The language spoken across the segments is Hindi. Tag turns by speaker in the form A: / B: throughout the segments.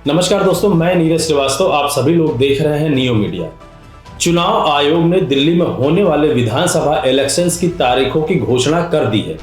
A: नमस्कार दोस्तों, मैं नीरज श्रीवास्तव। आप सभी लोग देख रहे हैं नियो मीडिया। चुनाव आयोग ने दिल्ली में होने वाले विधानसभा इलेक्शंस की तारीखों की घोषणा कर दी है।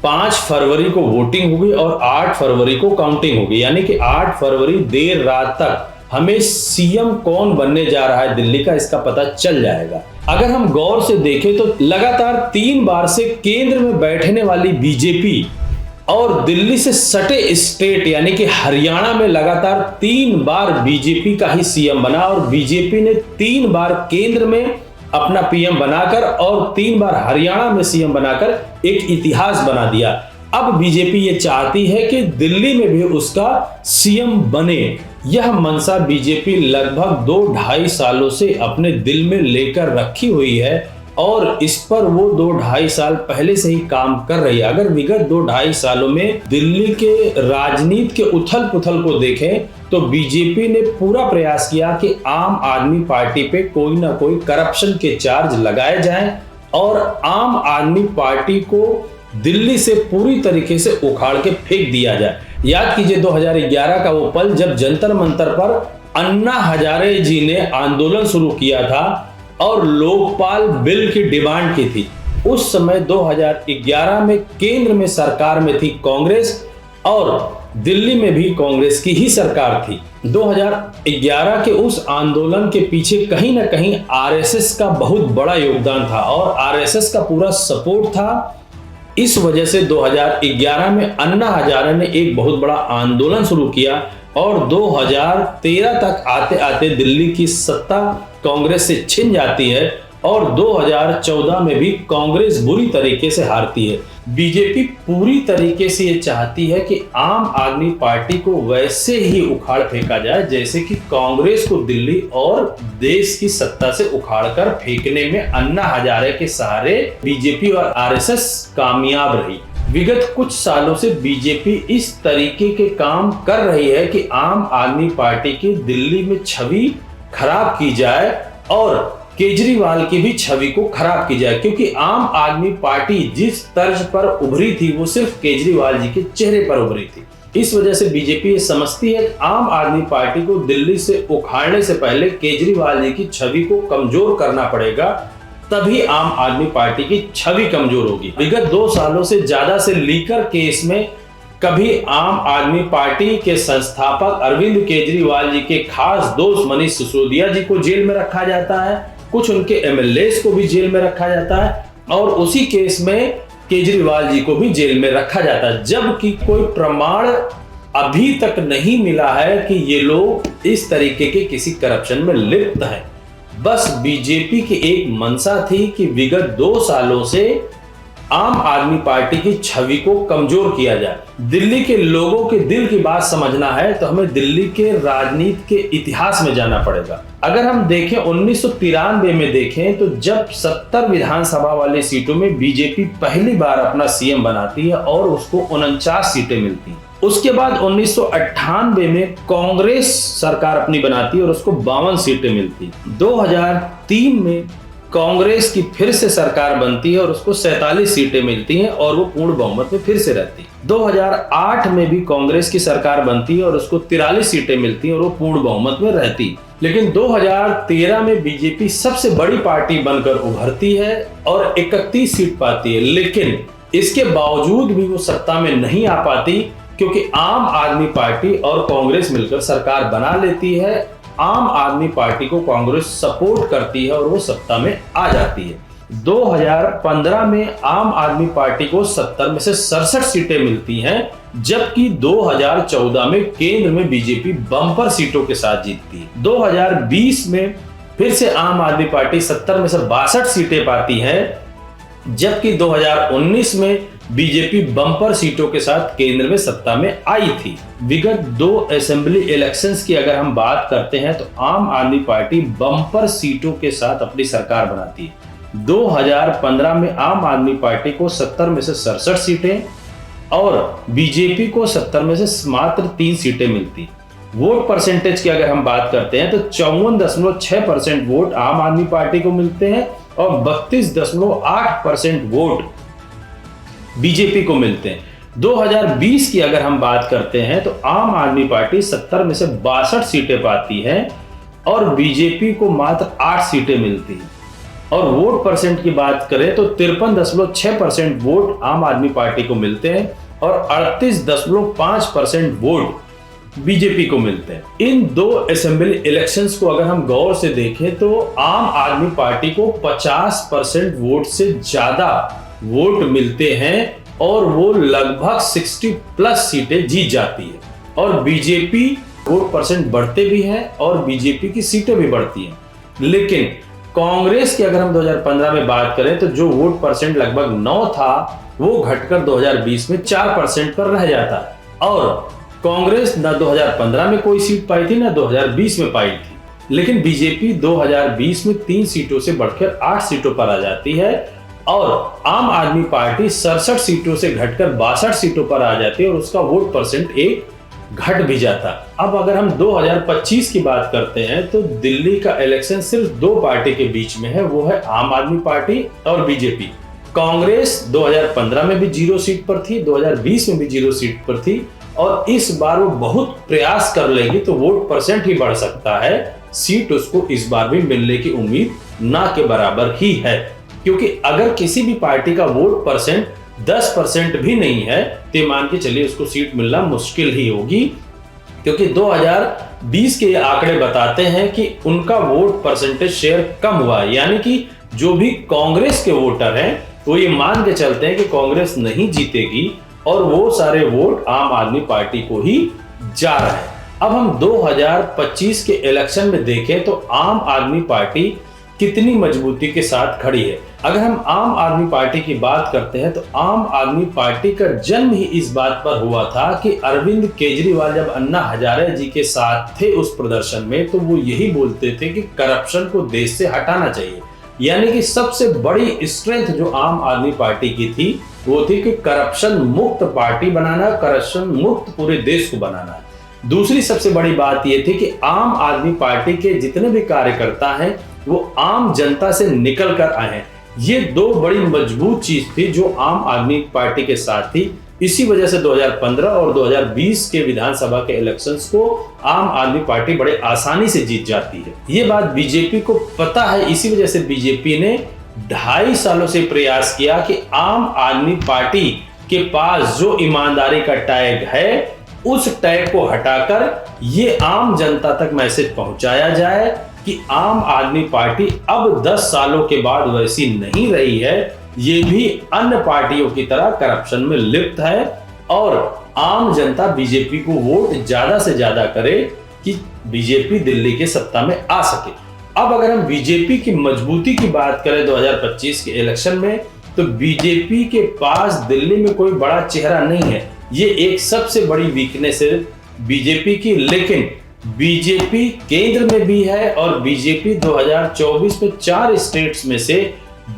A: 5 फरवरी को वोटिंग होगी और 8 फरवरी को काउंटिंग होगी, यानी कि 8 फरवरी देर रात तक हमें सीएम कौन बनने जा रहा है दिल्ली का, इसका पता चल जाएगा। अगर हम गौर से देखें तो लगातार 3 बार से केंद्र में बैठने वाली बीजेपी और दिल्ली से सटे स्टेट यानी कि हरियाणा में लगातार 3 बार बीजेपी का ही सीएम बना और बीजेपी ने 3 बार केंद्र में अपना पीएम बनाकर और 3 बार हरियाणा में सीएम बनाकर एक इतिहास बना दिया। अब बीजेपी ये चाहती है कि दिल्ली में भी उसका सीएम बने। यह मनसा बीजेपी लगभग 2-2.5 सालों से अपने दिल में लेकर रखी हुई है और इस पर वो 2-2.5 साल पहले से ही काम कर रही है। अगर विगत 2-2.5 सालों में दिल्ली के राजनीति के उथल पुथल को देखें तो बीजेपी ने पूरा प्रयास किया कि आम आदमी पार्टी पे कोई ना कोई करप्शन के चार्ज लगाए जाएं और आम आदमी पार्टी को दिल्ली से पूरी तरीके से उखाड़ के फेंक दिया जाए। याद कीजिए 2011 का वो पल जब जंतर मंतर पर अन्ना हजारे जी ने आंदोलन शुरू किया था और लोकपाल बिल की डिमांड की थी। उस समय 2011 में केंद्र में सरकार में थी कांग्रेस और दिल्ली में भी कांग्रेस की ही सरकार थी। 2011 के उस आंदोलन के पीछे कहीं ना कहीं आरएसएस का बहुत बड़ा योगदान था और आरएसएस का पूरा सपोर्ट था। इस वजह से 2011 में अन्ना हजारे ने एक बहुत बड़ा आंदोलन शुरू किया और 2013 तक आते आते दिल्ली की सत्ता कांग्रेस से छिन जाती है और 2014 में भी कांग्रेस बुरी तरीके से हारती है। बीजेपी पूरी तरीके से ये चाहती है कि आम आदमी पार्टी को वैसे ही उखाड़ फेंका जाए जैसे कि कांग्रेस को दिल्ली और देश की सत्ता से उखाड़कर फेंकने में अन्ना हजारे के सहारे बीजेपी और आरएसएस कामयाब रही। विगत कुछ सालों से बीजेपी इस तरीके के काम कर रही है कि आम आदमी पार्टी की दिल्ली में छवि खराब की जाए और केजरीवाल की भी छवि को खराब की जाए, क्योंकि आम आदमी पार्टी जिस तर्ज पर उभरी थी वो सिर्फ केजरीवाल जी के चेहरे पर उभरी थी। इस वजह से बीजेपी ये समझती है आम आदमी पार्टी को दिल्ली से उखाड़ने से पहले केजरीवाल जी की छवि को कमजोर करना पड़ेगा, तभी आम आदमी पार्टी की छवि कमजोर होगी। विगत 2 सालों से ज्यादा से लीकर केस में कभी आम आदमी पार्टी के संस्थापक अरविंद केजरीवाल जी के खास दोस्त मनीष सिसोदिया जी को जेल में रखा जाता है, कुछ उनके एमएलएस को भी जेल में रखा जाता है और उसी केस में केजरीवाल जी को भी जेल में रखा जाता है, जबकि कोई प्रमाण अभी तक नहीं मिला है कि ये लोग इस तरीके के किसी करप्शन में लिप्त हैं। बस बीजेपी की एक मंशा थी कि विगत 2 सालों से आम आदमी पार्टी की छवि को कमजोर किया जाए। दिल्ली के लोगों के दिल की बात समझना है तो हमें दिल्ली के राजनीति के इतिहास में जाना पड़ेगा। अगर हम देखें 1993 में देखें तो जब 70 विधानसभा वाली सीटों में बीजेपी पहली बार अपना सीएम बनाती है और उसको 49 सीटें मिलती हैं। उसके बाद 1998 में कांग्रेस सरकार अपनी बनाती है और उसको 52 सीटें मिलती। 2003 में कांग्रेस की फिर से सरकार बनती है और उसको 47 सीटें मिलती हैं और वो पूर्ण बहुमत में फिर से रहती है। 2008 में भी कांग्रेस की सरकार बनती है और उसको 43 सीटें मिलती हैं और वो पूर्ण बहुमत में रहती है। लेकिन 2013 में बीजेपी सबसे बड़ी पार्टी बनकर उभरती है और 31 सीट पाती है, लेकिन इसके बावजूद भी वो सत्ता में नहीं आ पाती क्योंकि आम आदमी पार्टी और कांग्रेस मिलकर सरकार बना लेती है। आम आदमी पार्टी को कांग्रेस सपोर्ट करती है और वो सत्ता में आ जाती है। 2015 में आम आदमी पार्टी को 70 में से 67 सीटें मिलती हैं, जबकि 2014 में केंद्र में बीजेपी बम्पर सीटों के साथ जीतती है। 2020 में फिर से आम आदमी पार्टी 70 में से 62 सीटें पाती है, जबकि 2019 में बीजेपी बम्पर सीटों के साथ केंद्र में सत्ता में आई थी। विगत 2 असेंबली इलेक्शंस की अगर हम बात करते हैं तो आम आदमी पार्टी बम्पर सीटों के साथ अपनी सरकार बनाती है। 2015 में आम आदमी पार्टी को 70 में से 67 सीटें और बीजेपी को 70 में से मात्र 3 सीटें मिलती। वोट परसेंटेज की अगर हम बात करते हैं तो 54.6% वोट आम आदमी पार्टी को मिलते हैं और 32.8% वोट बीजेपी को मिलते हैं। 2020 की अगर हम बात करते हैं तो आम आदमी पार्टी 70 में से 62 सीटें पाती है और बीजेपी को मात्र 8 सीटें मिलती हैं। और वोट परसेंट की बात करें तो 53.6% वोट आम आदमी पार्टी को मिलते हैं और 38.5% वोट बीजेपी को मिलते हैं। इन दो असेंबली इलेक्शंस को अगर हम गौर से देखें तो आम आदमी पार्टी को 50% वोट से ज्यादा वोट मिलते हैं और वो लगभग 60 प्लस सीटें जीत जाती है और बीजेपी वोट परसेंट बढ़ते भी हैं और बीजेपी की सीटें भी बढ़ती हैं। लेकिन कांग्रेस की अगर हम 2015 में बात करें तो जो वोट परसेंट लगभग 9 था वो घटकर 2020 में 4% पर रह जाता है और कांग्रेस न 2015 में कोई सीट पाई थी न 2020 में पाई थी। लेकिन बीजेपी 2020 में 3 सीटों से बढ़कर 8 सीटों पर आ जाती है और आम आदमी पार्टी 67 सीटों से घटकर 62 सीटों पर आ जाती है और उसका वोट परसेंट एक घट भी जाता। अब अगर हम 2025 की बात करते हैं तो दिल्ली का इलेक्शन सिर्फ 2 पार्टी के बीच में है, वो है आम आदमी पार्टी और बीजेपी। कांग्रेस 2015 में भी 0 सीट पर थी, 2020 में भी 0 सीट पर थी और इस बार वो बहुत प्रयास कर लेगी तो वोट परसेंट ही बढ़ सकता है। सीट उसको इस बार भी मिलने की उम्मीद ना के बराबर ही है, क्योंकि अगर किसी भी पार्टी का वोट परसेंट 10% भी नहीं है तो मान के चलिए उसको सीट मिलना मुश्किल ही होगी, क्योंकि 2020 के ये आंकड़े बताते हैं कि उनका वोट परसेंटेज शेयर कम हुआ है। यानी कि जो भी कांग्रेस के वोटर हैं वो ये मान के चलते हैं कि कांग्रेस नहीं जीतेगी और वो सारे वोट आम आदमी पार्टी को ही जा रहे हैं। अब हम 2025 के इलेक्शन में देखें तो आम आदमी पार्टी कितनी मजबूती के साथ खड़ी है। अगर हम आम आदमी पार्टी की बात करते हैं तो आम आदमी पार्टी का जन्म ही इस बात पर हुआ था कि अरविंद केजरीवाल जब अन्ना हजारे जी के साथ थे उस प्रदर्शन में तो वो यही बोलते थे कि करप्शन को देश से हटाना चाहिए। यानी कि सबसे बड़ी स्ट्रेंथ जो आम आदमी पार्टी की थी वो थी कि करप्शन मुक्त पार्टी बनाना, करप्शन मुक्त पूरे देश को बनाना। दूसरी सबसे बड़ी बात यह थी कि आम आदमी पार्टी के जितने भी कार्यकर्ता हैं वो आम जनता से निकल कर आए हैं। ये 2 बड़ी मजबूत चीज थी जो आम आदमी पार्टी के साथ थी। इसी वजह से 2015 और 2020 के विधानसभा के इलेक्शंस को आम आदमी पार्टी बड़े आसानी से जीत जाती है। ये बात बीजेपी को पता है, इसी वजह से बीजेपी ने 2.5 सालों से प्रयास किया कि आम आदमी पार्टी के पास जो ईमानदारी का टैग है उस टैग को हटाकर ये आम जनता तक मैसेज पहुंचाया जाए कि आम आदमी पार्टी अब 10 सालों के बाद वैसी नहीं रही है, ये भी अन्य पार्टियों की तरह करप्शन में लिप्त है और आम जनता बीजेपी को वोट ज्यादा से ज्यादा करे कि बीजेपी दिल्ली के सत्ता में आ सके। अब अगर हम बीजेपी की मजबूती की बात करें 2025 के इलेक्शन में तो बीजेपी के पास दिल्ली में कोई बड़ा चेहरा नहीं है। ये एक सबसे बड़ी वीकनेस है बीजेपी की, लेकिन बीजेपी केंद्र में भी है और बीजेपी 2024 में 4 स्टेट्स में से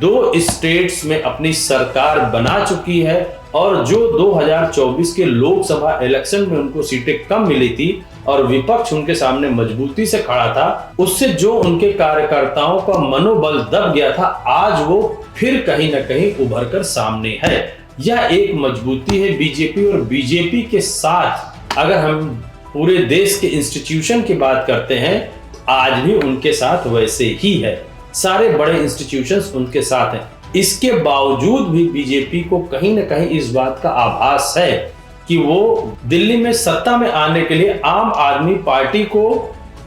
A: 2 स्टेट्स में अपनी सरकार बना चुकी है और जो 2024 के लोकसभा इलेक्शन में उनको सीटें कम मिली थी और विपक्ष उनके सामने मजबूती से खड़ा था, उससे जो उनके कार्यकर्ताओं का मनोबल दब गया था आज वो फिर कहीं ना कहीं उभर कर सामने है। यह एक मजबूती है बीजेपी और बीजेपी के साथ अगर हम पूरे देश के इंस्टीट्यूशन की बात करते हैं तो आज भी उनके साथ वैसे ही है, सारे बड़े इंस्टीट्यूशंस उनके साथ हैं। इसके बावजूद भी बीजेपी को कहीं ना कहीं इस बात का आभास है कि वो दिल्ली में सत्ता में आने के लिए आम आदमी पार्टी को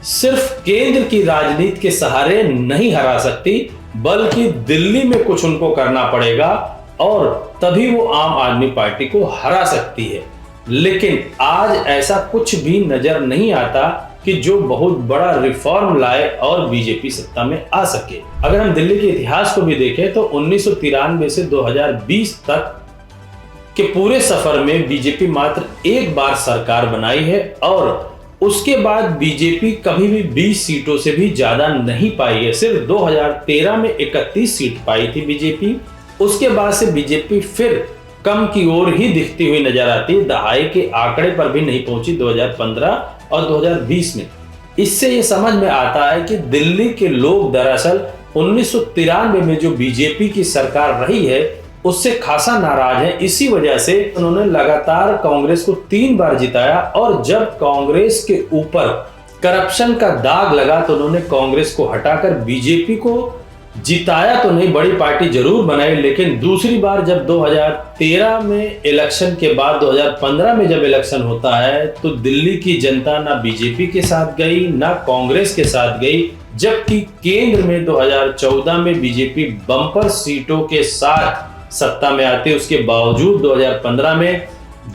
A: सिर्फ केंद्र की राजनीति के सहारे नहीं हरा सकती, बल्कि दिल्ली में कुछ उनको करना पड़ेगा और तभी वो आम आदमी पार्टी को हरा सकती है। लेकिन आज ऐसा कुछ भी नजर नहीं आता कि जो बहुत बड़ा रिफॉर्म लाए और बीजेपी सत्ता में आ सके। अगर हम दिल्ली के इतिहास को भी देखें तो 1993 से 2020 तक के पूरे सफर में बीजेपी मात्र एक बार सरकार बनाई है और उसके बाद बीजेपी कभी भी 20 सीटों से भी ज्यादा नहीं पाई है। सिर्फ 2013 में 31 सीट पाई थी बीजेपी। उसके बाद से बीजेपी फिर कम की ओर ही दिखती हुई नजर आती है, दहाई के आंकड़े पर भी नहीं पहुंची 2015 और 2020 में। इससे ये समझ में आता है कि दिल्ली के लोग दरअसल 1993 में जो बीजेपी की सरकार रही है उससे खासा नाराज हैं। इसी वजह से उन्होंने लगातार कांग्रेस को 3 बार जिताया और जब कांग्रेस के ऊपर करप्शन का दाग लगा तो उन्होंने कांग्रेस को हटाकर बीजेपी को जिताया तो नहीं, बड़ी पार्टी जरूर बनाई, लेकिन दूसरी बार जब 2013 में इलेक्शन के बाद 2015 में जब इलेक्शन होता है तो दिल्ली की जनता ना बीजेपी के साथ गई ना कांग्रेस के साथ गई, जबकि केंद्र में 2014 में बीजेपी बम्पर सीटों के साथ सत्ता में आती, उसके बावजूद 2015 में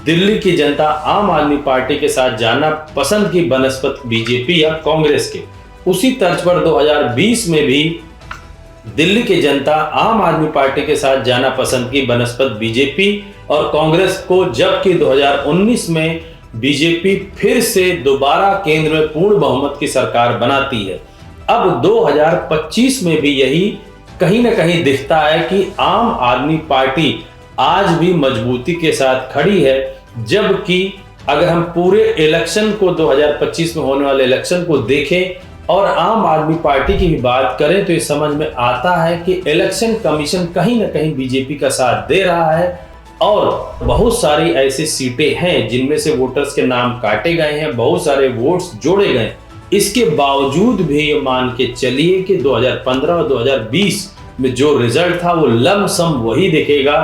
A: दिल्ली की जनता आम आदमी पार्टी के साथ जाना पसंद की बनस्पत बीजेपी या कांग्रेस के। उसी तर्ज पर 2020 में भी दिल्ली की जनता आम आदमी पार्टी के साथ जाना पसंद की बनस्पत बीजेपी और कांग्रेस को, जबकि 2019 में बीजेपी फिर से दोबारा केंद्र में पूर्ण बहुमत की सरकार बनाती है। अब 2025 में भी यही कहीं ना कहीं दिखता है कि आम आदमी पार्टी आज भी मजबूती के साथ खड़ी है, जबकि अगर हम पूरे इलेक्शन को 2025 में होने वाले इलेक्शन को देखें और आम आदमी पार्टी की भी बात करें तो ये समझ में आता है कि इलेक्शन कमीशन कहीं ना कहीं बीजेपी का साथ दे रहा है और बहुत सारी ऐसी सीटें हैं जिनमें से वोटर्स के नाम काटे गए हैं, बहुत सारे वोट्स जोड़े गए। इसके बावजूद भी ये मान के चलिए कि 2015 और 2020 में जो रिजल्ट था वो लमसम वही दिखेगा।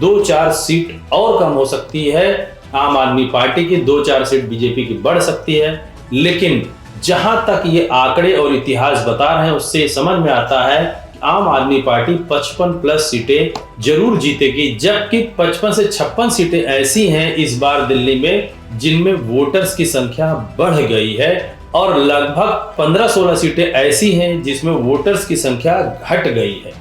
A: 2-4 सीट और कम हो सकती है आम आदमी पार्टी की, 2-4 सीट बीजेपी की बढ़ सकती है, लेकिन जहां तक ये आंकड़े और इतिहास बता रहे हैं उससे समझ में आता है कि आम आदमी पार्टी 55+ सीटें जरूर जीतेगी, जबकि 55 से 56 सीटें ऐसी हैं इस बार दिल्ली में जिनमें वोटर्स की संख्या बढ़ गई है और लगभग 15-16 सीटें ऐसी हैं जिसमें वोटर्स की संख्या घट गई है।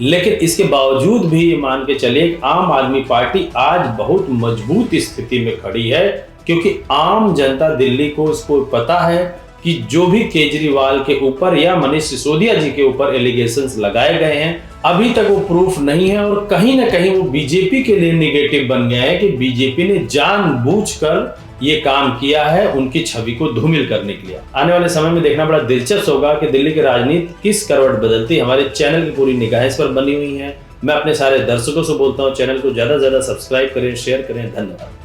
A: लेकिन इसके बावजूद भी ये मान के चलिए आम आदमी पार्टी आज बहुत मजबूत स्थिति में खड़ी है, क्योंकि आम जनता दिल्ली को इसको पता है कि जो भी केजरीवाल के ऊपर या मनीष सिसोदिया जी के ऊपर एलिगेशंस लगाए गए हैं अभी तक वो प्रूफ नहीं है और कहीं ना कहीं वो बीजेपी के लिए निगेटिव बन गया है कि बीजेपी ने जानबूझकर ये काम किया है उनकी छवि को धूमिल करने के लिए। आने वाले समय में देखना बड़ा दिलचस्प होगा कि दिल्ली की राजनीति किस करवट बदलती। हमारे चैनल की पूरी निगाहें इस पर बनी हुई हैं। मैं अपने सारे दर्शकों से बोलता हूँ चैनल को ज्यादा से ज्यादा सब्सक्राइब करें, शेयर करें। धन्यवाद।